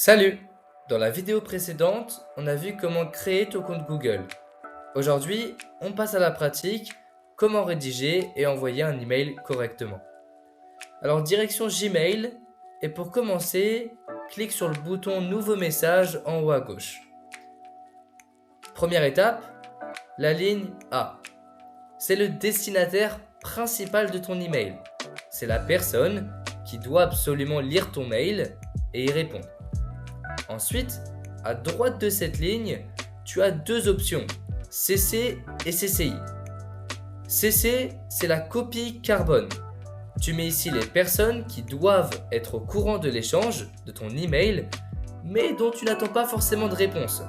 Salut! Dans la vidéo précédente, on a vu comment créer ton compte Google. Aujourd'hui, on passe à la pratique, comment rédiger et envoyer un email correctement. Alors direction Gmail, et pour commencer, clique sur le bouton Nouveau message en haut à gauche. Première étape, la ligne A. C'est le destinataire principal de ton email. C'est la personne qui doit absolument lire ton mail et y répondre. Ensuite, à droite de cette ligne, tu as deux options, CC et CCI. CC, c'est la copie carbone. Tu mets ici les personnes qui doivent être au courant de l'échange de ton email, mais dont tu n'attends pas forcément de réponse.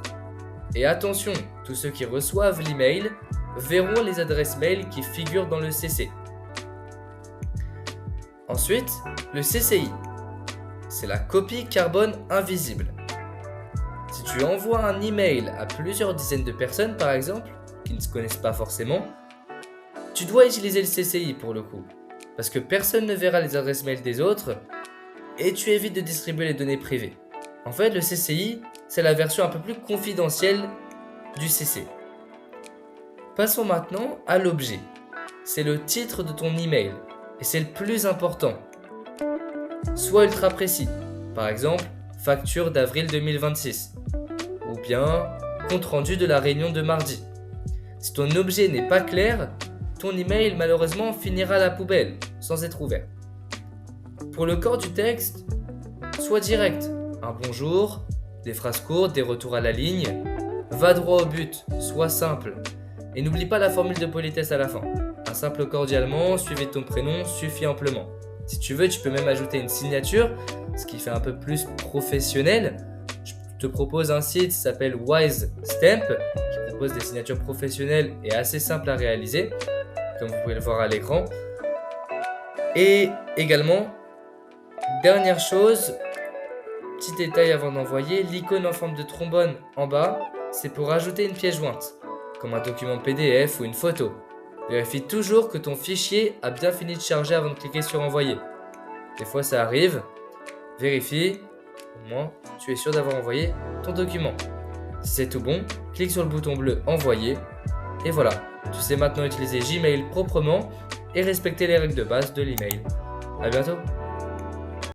Et attention, tous ceux qui reçoivent l'email verront les adresses mail qui figurent dans le CC. Ensuite, le CCI. C'est la copie carbone invisible. Si tu envoies un email à plusieurs dizaines de personnes par exemple, qui ne se connaissent pas forcément, tu dois utiliser le CCI pour le coup, parce que personne ne verra les adresses mail des autres et tu évites de distribuer les données privées. En fait, le CCI, c'est la version un peu plus confidentielle du CC. Passons maintenant à l'objet. C'est le titre de ton email et c'est le plus important. Sois ultra précis. Par exemple, facture d'avril 2026. Ou bien, compte rendu de la réunion de mardi. Si ton objet n'est pas clair, ton email malheureusement finira à la poubelle, sans être ouvert. Pour le corps du texte, sois direct. Un bonjour, des phrases courtes, des retours à la ligne. Va droit au but, sois simple. Et n'oublie pas la formule de politesse à la fin. Un simple cordialement, suivi de ton prénom, suffit amplement. Si tu veux, tu peux même ajouter une signature, ce qui fait un peu plus professionnel. Je te propose un site qui s'appelle Wise Stamp, qui propose des signatures professionnelles et assez simples à réaliser, comme vous pouvez le voir à l'écran. Et également, dernière chose, petit détail avant d'envoyer, l'icône en forme de trombone en bas, c'est pour ajouter une pièce jointe, comme un document PDF ou une photo. Vérifie toujours que ton fichier a bien fini de charger avant de cliquer sur envoyer. Des fois ça arrive, vérifie, au moins tu es sûr d'avoir envoyé ton document. Si c'est tout bon, clique sur le bouton bleu envoyer et voilà, tu sais maintenant utiliser Gmail proprement et respecter les règles de base de l'email. À bientôt!